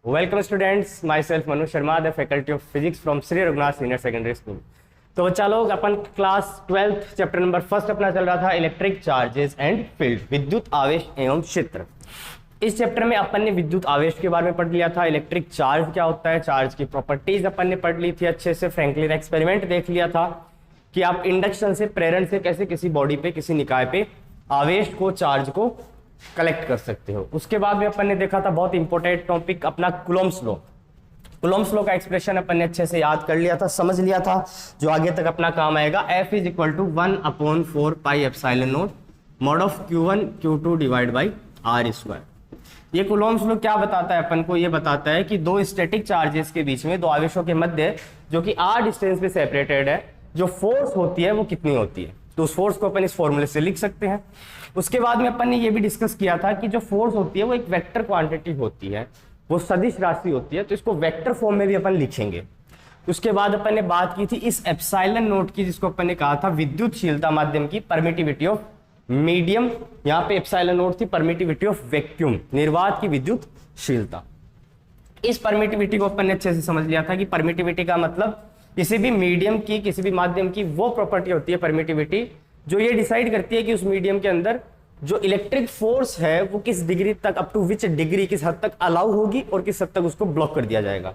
Welcome students, my self Manu Sharma, the faculty of physics from Shri Raghunath senior secondary school. तो बच्चा लोग, अपन class 12th chapter number 1 अपना चल रहा था इलेक्ट्रिक चार्जेस एंड फील्ड, विद्युत आवेश एवं क्षेत्र। इस चैप्टर में अपन ने विद्युत आवेश के बारे में पढ़ लिया था, इलेक्ट्रिक चार्ज क्या होता है, चार्ज की प्रॉपर्टीज अपन ने पढ़ ली थी अच्छे से, फ्रैंकलिन एक्सपेरिमेंट देख लिया था कि आप इंडक्शन से, प्रेरण से कैसे किसी बॉडी पे, किसी निकाय पे आवेश को, चार्ज को कलेक्ट कर सकते हो। उसके बाद में अपन ने देखा था बहुत इंपॉर्टेंट टॉपिक अपना कूलॉम्स लॉ। कूलॉम्स लॉ का एक्सप्रेशन अपन ने अच्छे से याद कर लिया था, समझ लिया था, जो आगे तक अपना काम आएगा। F = 1/4 pi epsilon not mod of Q1 Q2 divide by R²। ये कूलॉम्स लॉ क्या बताता है अपन को? ये बताता है कि दो स्टैटिक चार्जेस के बीच में, दो आवेशों के मध्य जो कि r डिस्टेंस पे सेपरेटेड है, जो फोर्स होती है वो कितनी होती है। तो उस फोर्स को अपन इस फॉर्मूले से लिख सकते हैं। उसके बाद में अपन ने ये भी डिस्कस किया था कि जो फोर्स होती है वो एक वेक्टर क्वांटिटी होती है, वो सदिश राशि होती है, तो इसको वेक्टर फॉर्म में भी अपन लिखेंगे। उसके बाद अपन ने बात की थी इस एप्सिलॉन नॉट की, जिसको अपन ने कहा था विद्युतशीलता माध्यम की, परमिटिविटी ऑफ मीडियम। यहाँ पे एप्सिलॉन नॉट थी परमिटिविटी ऑफ वैक्यूम, निर्वात की विद्युतशीलता। इस परमिटिविटी को अपन ने अच्छे से समझ लिया था कि परमिटिविटी का मतलब किसी भी मीडियम की, किसी भी माध्यम की वो प्रॉपर्टी होती है परमिटिविटी, जो ये डिसाइड करती है कि उस मीडियम के अंदर जो इलेक्ट्रिक फोर्स है वो किस डिग्री तक, अप टू विच डिग्री, किस हद तक अलाउ होगी और किस हद तक उसको ब्लॉक कर दिया जाएगा।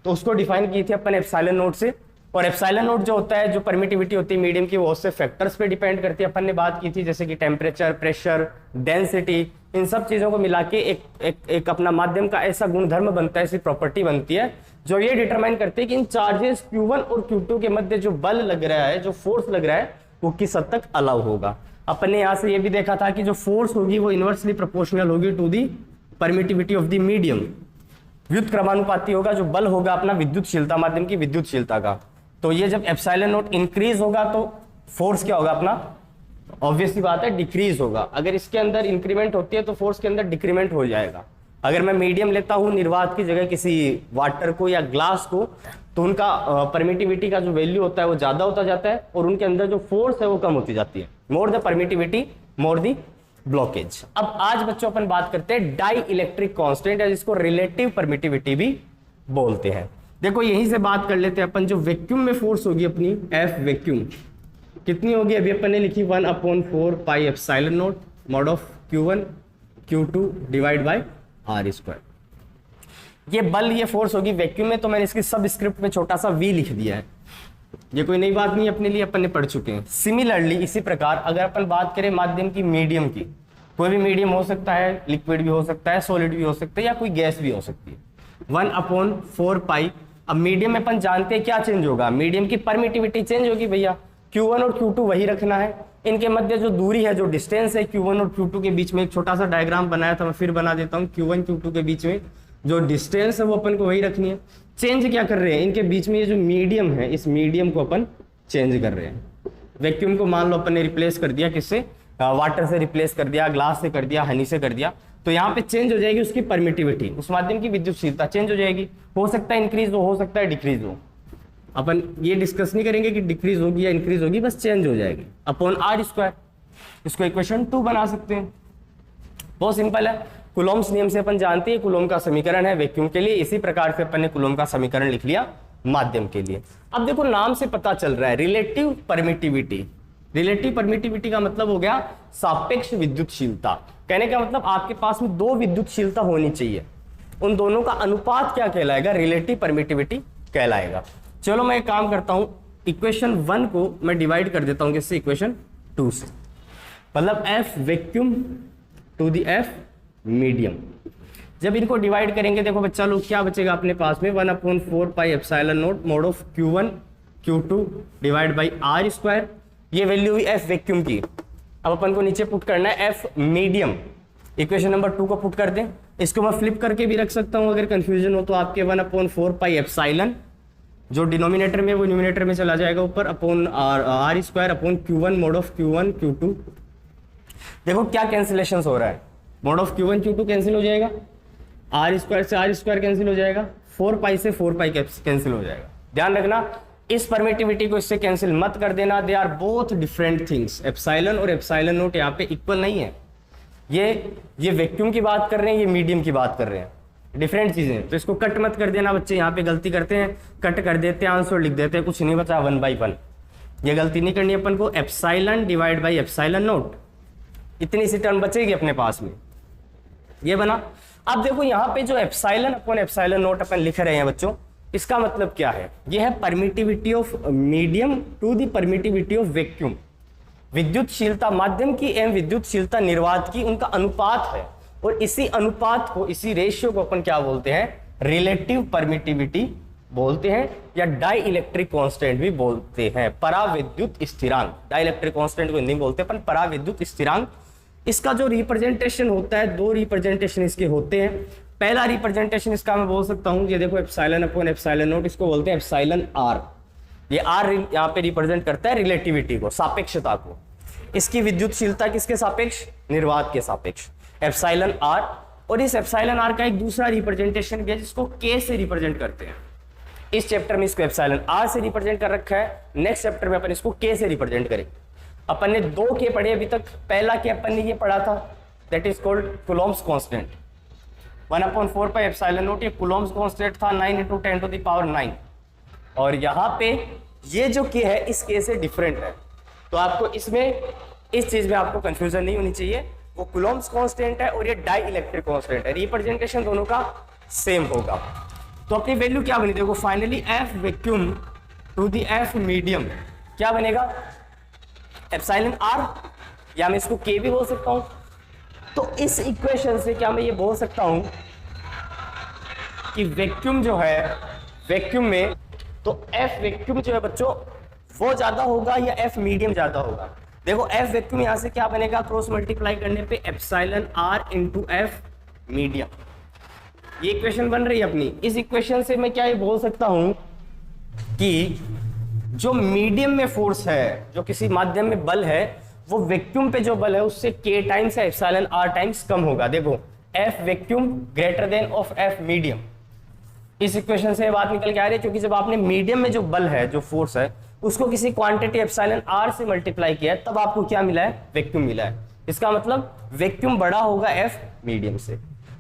तो उसको डिफाइन की थी अपन एप्सिलॉन नॉट से। और एप्सिलॉन नॉट जो होता है, जो परमिटिविटी होती है मीडियम की, वो उससे फैक्टर्स पे डिपेंड करती है। अपन ने बात की थी जैसे कि टेम्परेचर, प्रेशर, डेंसिटी, इन सब चीजों को मिला के एक अपना माध्यम का ऐसा गुणधर्म बनता है, ऐसी प्रॉपर्टी बनती है जो ये डिटरमाइन करती है कि इन चार्जेस Q1 और Q2 के मध्य जो बल लग रहा है, जो फोर्स लग रहा है, वो किस हद तक अलाउ होगा। अपन ने यहां से ये भी देखा था कि जो फोर्स होगी वो इनवर्सली प्रोपोर्शनल होगी to the permittivity of the medium, व्युत्क्रमानुपाती होगा जो बल होगा अपना विद्युतशीलता माध्यम की विद्युतशीलता का। तो ये जब एप्सिलॉन नॉट इंक्रीज होगा तो फोर्स क्या होगा अपना, ऑब्वियसली बात है, डिक्रीज होगा। अगर इसके अंदर इंक्रीमेंट होती है तो फोर्स के अंदर डिक्रीमेंट हो जाएगा। अगर मैं मीडियम लेता हूं निर्वात की जगह किसी वाटर को या ग्लास को, तो उनका परमिटिविटी का जो वैल्यू होता है वो ज्यादा होता जाता है और उनके अंदर जो फोर्स है वो कम होती जाती है। More the permittivity more the blockage. अब आज बच्चों अपन बात करते हैं डाई इलेक्ट्रिक कांस्टेंट, या जिसको रिलेटिव परमिटिविटी भी बोलते हैं। देखो यहीं से बात कर लेते हैं अपन, जो वैक्यूम में फोर्स होगी अपनी F वैक्यूम कितनी होगी, अभी अपन ने लिखी 1/4 pi epsilon not mod of Q1 Q2 divide by R²। ये बल, ये फोर्स होगी वैक्यूम में, तो मैंने इसकी सब स्क्रिप्ट में छोटा सा v लिख दिया है। ये कोई नई बात नहीं अपने लिए, अपन ने पढ़ चुके हैं। सिमिलरली इसी प्रकार अगर अपन बात करें माध्यम की, मीडियम की, कोई भी मीडियम हो सकता है, लिक्विड भी हो सकता है, सॉलिड भी हो सकता है, या कोई गैस भी हो सकती है। 1/4 पाई। अब मीडियम में अपन जानते हैं क्या चेंज होगा, मीडियम की परमिटिविटी चेंज होगी भैया, Q1 और Q2 वही रखना है। इनके मध्य जो दूरी है, जो डिस्टेंस है Q1 और Q2 के बीच में, एक छोटा सा डायग्राम बनाया था, मैं फिर बना देता हूँ। Q1 Q2 के बीच में जो डिस्टेंस है वो अपन को वही रखनी है। चेंज क्या कर रहे हैं, इनके बीच में ये जो मीडियम है, इस मीडियम को अपन चेंज कर रहे हैं। वैक्यूम को मान लो अपन ने रिप्लेस कर दिया, किससे, वाटर से रिप्लेस कर दिया, ग्लास से कर दिया, हनी से कर दिया, तो यहाँ पे चेंज हो जाएगी उसकी परमिटिविटी, उस माध्यम की विद्युतशीलता चेंज हो जाएगी। हो सकता है इंक्रीज हो सकता है डिक्रीज हो। अपन ये डिस्कस नहीं करेंगे कि डिक्रीज होगी या इंक्रीज होगी, बस चेंज हो जाएगी अपॉन R²। इसको इक्वेशन 2 बना सकते हैं, बहुत सिंपल है। कूलॉम्स नियम से अपन जानते हैं कूलॉम का समीकरण है वैक्यूम के लिए, इसी प्रकार से अपन ने कूलॉम का समीकरण लिख लिया माध्यम के लिए। अब देखो नाम से पता चल रहा है रिलेटिव परमिटिविटी। रिलेटिव परमिटिविटी का मतलब हो गया सापेक्ष विद्युतशीलता। कहने का मतलब आपके पास में दो विद्युतशीलता होनी चाहिए, उन दोनों का अनुपात क्या कहलाएगा, रिलेटिव परमिटिविटी कहलाएगा। चलो मैं एक काम करता हूं, इक्वेशन 1 को मैं डिवाइड कर देता हूं किससे, इक्वेशन 2 से। मतलब F vacuum to the F medium. जब इनको डिवाइड करेंगे, देखो बच्चा लोग क्या बचेगा अपने पास में, 1/4 pi epsilon not mod of Q1 Q2 divide by R²। ये वैल्यू हुई F वैक्यूम की। अब अपन को नीचे पुट करना है F मीडियम। इक्वेशन नंबर 2 को पुट कर दें। इसको मैं फ्लिप करके भी रख सकता हूं अगर कंफ्यूजन हो तो आपके, 1/4 पाई एप्सिलॉन जो डिनोमिनेटर में वो न्यूमिनेटर में चला जाएगा ऊपर, upon R² upon Q1 mode of Q1 Q2। देखो क्या कैंसिलेशन हो रहा है, mode of Q1 Q2 cancel हो जाएगा, R² से R² कैंसिल हो जाएगा, 4 पाई से 4 पाई कैंसिल हो जाएगा। ध्यान रखना इस परमिटिविटी को इससे कैंसिल मत कर देना, they are both different things. Epsilon और एप्सिलॉन नॉट यहाँ पे इक्वल नहीं है। ये वैक्यूम की बात कर रहे हैं, ये मीडियम की बात कर रहे हैं। डिफरेंट चीजें। तो इसको कट मत कर देना बच्चे, यहाँ पे गलती करते हैं, कट कर देते हैं, आंसर लिख देते हैं, कुछ नहीं बचा 1/1। ये गलती नहीं करनी अपन को। Epsilon divide by epsilon note, इतनी सी टर्म बचेगी अपने पास में, ये बना। अब देखो यहाँ पे जो एप्सिलॉन अपॉन एप्सिलॉन नोट अपन लिख रहे हैं बच्चों, इसका मतलब क्या है? ये है permittivity of medium to the permittivity of vacuum. विद्युतशीलता माध्यम की एवं विद्युतशीलता निर्वात की, उनका अनुपात है। और इसी अनुपात को, इसी रेशियो को अपन क्या बोलते हैं? रिलेटिव परमिटिविटी बोलते हैं, या डाई इलेक्ट्रिक कांस्टेंट भी बोलते हैं, पराविद्युत स्थिरांक। डाई इलेक्ट्रिक कांस्टेंट को हिंदी में बोलते हैं अपन पराविद्युत स्थिरांक। इसका जो रिप्रेजेंटेशन होता है, दो रिप्रेजेंटेशन इसके होते हैं। पहला रिप्रेजेंटेशन इसका मैं बोल सकता हूं, ये देखो एप्सिलॉन अपॉन एप्सिलॉन नोट, इसको बोलते हैं एप्सिलॉन आर। ये आर यहाँ पे रिप्रेजेंट करता है रिलेटिविटी को, सापेक्षता को। इसकी विद्युतशीलता किसके सापेक्ष? निर्वात के सापेक्ष, एप्सिलॉन आर। और इस एप्सिलॉन आर का एक दूसरा रिप्रेजेंटेशन भी है जिसको के से रिप्रेजेंट करते हैं। इस चैप्टर में इसको एप्सिलॉन आर से रिप्रेजेंट कर रखा है, नेक्स्ट चैप्टर में अपन इसको के से रिप्रेजेंट करेंगे। अपन ने 2 के पढ़े अभी तक। पहला के अपन ने ये पढ़ा था, that is called Coulomb's constant, 1/4 pi epsilon note. ये कूलॉम्स कांस्टेंट था 9 × 10⁹ और यहाँ पे ये जो के है इस के से डिफरेंट है। तो आपको इसमें, इस चीज में आपको कंफ्यूजन नहीं होनी चाहिए। वो कूलॉम्स कांस्टेंट है और ये डाई इलेक्ट्रिक कांस्टेंट है, रिप्रेजेंटेशन दोनों का सेम होगा। तो अपनी वैल्यू क्या बनी? देखो finally F vacuum to the F medium क्या बनेगा? एप्सिलॉन आर, या मैं इसको के भी बोल सकता हूं। तो इस इक्वेशन से क्या मैं ये बोल सकता हूं कि वैक्यूम जो है, वैक्यूम में तो एफ वैक्यूम जो है बच्चों वो ज्यादा होगा या एफ मीडियम ज्यादा होगा? देखो एफ वैक्यूम यहां से क्या बनेगा? क्रॉस मल्टीप्लाई करने पे epsilon R into F medium, ये इक्वेशन बन रही है अपनी। इस इक्वेशन से मैं क्या ये बोल सकता हूं कि जो मीडियम में फोर्स है, जो किसी माध्यम में बल है, वो वैक्यूम पे जो बल है उससे के टाइम्स या एप्सिलॉन आर टाइम्स कम होगा। देखो F vacuum greater than of F medium, इस इक्वेशन से बात निकल के आ रही है। क्योंकि जब आपने मीडियम में जो बल है, जो फोर्स है, उसको किसी क्वांटिटी एप्सिलॉन आर से मल्टीप्लाई किया है, तब आपको क्या मिला है? वैक्यूम मिला है। इसका मतलब वैक्यूम बड़ा होगा एफ मीडियम से।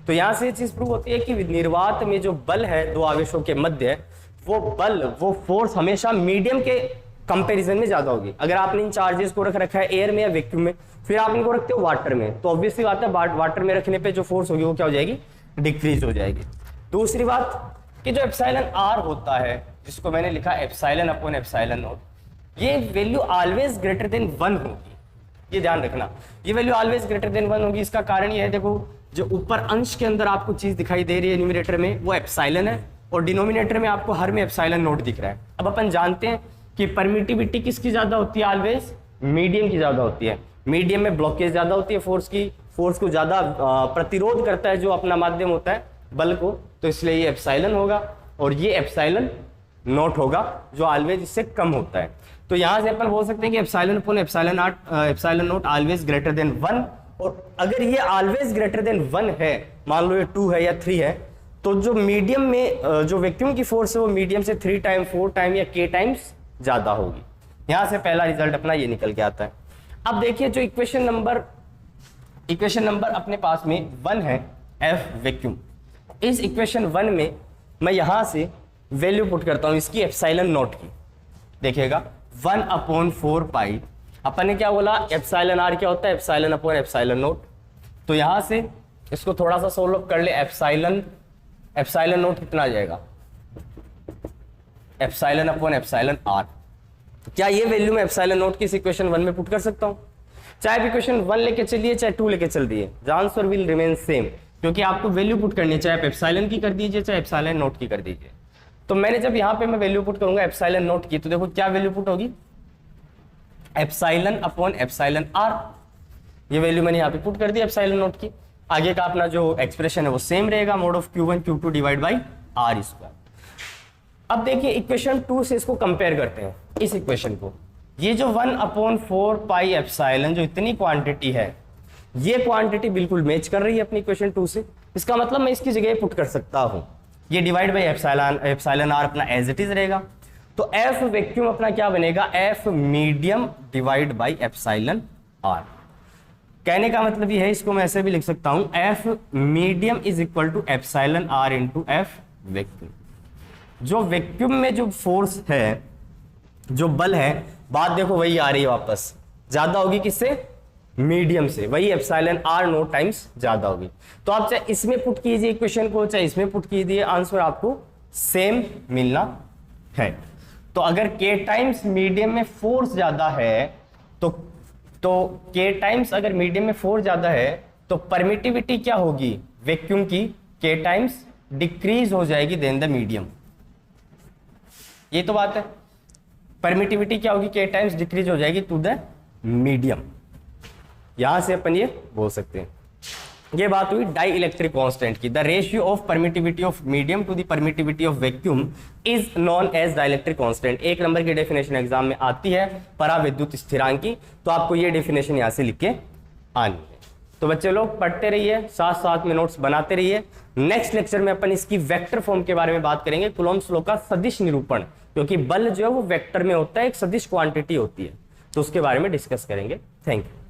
तो यहां से ये चीज प्रूव होती है कि निर्वात में जो बल है दो आवेशों के मध्य, वो बल, वो फोर्स हमेशा मीडियम के कंपैरिजन में ज्यादा होगी। अगर आपने इन चार्जेस को रख रखा है एयर में या वैक्यूम में, फिर आप इनको रखते हो वाटर में, तो ऑब्वियसली बात है वाटर में रखने पे जो फोर्स होगी वो क्या हो जाएगी? डिक्रीज हो जाएगी। दूसरी बात कि जो एप्सिलॉन आर होता है, जिसको मैंने लिखा एप्सिलॉन अपॉन एप्सिलॉन नोट, ये वैल्यू ऑलवेज ग्रेटर देन 1 होगी। ये ध्यान रखना, ये वैल्यू ऑलवेज ग्रेटर देन 1 होगी। इसका कारण ये है, देखो जो ऊपर अंश के अंदर आपको चीज दिखाई दे रही है न्यूमरेटर में, वो एप्सिलॉन है, और डिनोमिनेटर में आपको हर में एप्सिलॉन नोट दिख रहा है। अब अपन जानते हैं कि परमिटिविटी किसकी ज्यादा होती है? ऑलवेज मीडियम की ज्यादा होती है। मीडियम में ब्लॉकेज ज्यादा होती है फोर्स की, फोर्स को ज्यादा प्रतिरोध करता है जो अपना माध्यम होता है बल को, तो इसलिए ये एप्सिलॉन होगा और ये एप्सिलॉन नोट होगा जो ऑलवेज इससे कम होता है। तो यहां से अपन बोल सकते हैं कि epsilon upon epsilon note always greater than 1। और अगर ये ऑलवेज ग्रेटर देन 1 है, मान लो ये 2 है या 3 है, तो जो मीडियम में जो वैक्यूम की फोर्स है वो मीडियम से 3 टाइम 4 टाइम या k टाइम्स ज्यादा होगी। यहां से पहला रिजल्ट अपना ये निकल के आता है। अब देखिए जो इक्वेशन नंबर अपने पास में 1 है, एफ वैक्यूम। इस इक्वेशन 1 में मैं यहां से वैल्यू पुट करता हूं इसकी एप्सिलॉन नोट की। देखिएगा 1/4 पाई, अपन ने क्या बोला? एप्सिलॉन आर क्या होता है? Epsilon upon epsilon note. तो यहां से इसको थोड़ा सा सोल्व कर ले, एप्सिलॉन नोट कितना आ जाएगा? Epsilon upon epsilon R. क्या ये वैल्यू मैं एप्सिलॉन नोट की इस इक्वेशन 1 में पुट कर सकता हूं? चाहे आप इक्वेशन 1 लेके चलिए चाहे 2 लेके चल दिए, the answer will remain same, क्योंकि आपको वैल्यू पुट करनी है, चाहे आप एप्सिलॉन की कर दीजिए चाहे एप्सिलॉन नोट की कर दीजिए। तो मैंने जब यहां पे मैं वैल्यू पुट करूंगा एप्सिलॉन नोट की, तो देखो क्या वैल्यू पुट होगी? Epsilon upon epsilon R. ये वैल्यू मैंने यहां पे पुट कर दी एप्सिलॉन नोट की। आगे का अपना जो एक्सप्रेशन है वो सेम रहेगा, mod of Q1 Q2 divide by R square. अब देखिए इक्वेशन 2 से इसको कंपेयर करते हैं, इस इक्वेशन को। ये जो 1/4 पाई एप्सिलॉन जो इतनी क्वांटिटी है, ये क्वांटिटी बिल्कुल मैच कर रही है अपनी इक्वेशन 2 से। इसका मतलब मैं इसकी जगह पुट कर सकता हूं, ये डिवाइड बाई एप्सिलॉन आर अपना एज इट इज रहेगा। तो एफ वैक्यूम अपना क्या बनेगा? F medium divide by epsilon R. कहने का मतलब ये है, इसको मैं ऐसे भी लिख सकता हूं, F medium is equal to epsilon R into F vacuum. जो वैक्यूम में जो फोर्स है, जो बल है, बात देखो वही आ रही है वापस, ज्यादा होगी किससे, मीडियम से, वही एप्सिलॉन आर नोट टाइम्स ज्यादा होगी। तो आप चाहे इसमें पुट कीजिए इक्वेशन को, चाहे इसमें पुट कीजिए, आंसर आपको सेम मिलना है। तो अगर के टाइम्स मीडियम में फोर्स ज्यादा है तो के टाइम्स अगर मीडियम में फोर्स ज्यादा है तो परमिटिविटी क्या होगी वैक्यूम की, के टाइम्स डिक्रीज हो जाएगी देन द मीडियम। ये तो बात है, परमिटिविटी क्या होगी, के टाइम्स डिक्रीज हो जाएगी टू द मीडियम। यहां से अपन ये बोल सकते हैं। ये बात हुई डाई इलेक्ट्रिक कांस्टेंट की। The ratio of permittivity of medium to the permittivity of vacuum is known as dielectric constant. एक नंबर की डेफिनेशन एग्जाम में आती है पराविद्युत स्थिरांक की, तो आपको ये डेफिनेशन यहां से लिख के आनी है। तो बच्चे लोग पढ़ते रहिए, साथ साथ में नोट्स बनाते रहिए। नेक्स्ट लेक्चर में अपन इसकी वेक्टर फॉर्म के बारे में बात करेंगे, कूलॉम्स लॉ का सदिश निरूपण, क्योंकि बल जो है वो वेक्टर में होता है, एक सदिश क्वांटिटी होती है, तो उसके बारे में डिस्कस करेंगे। Thank you.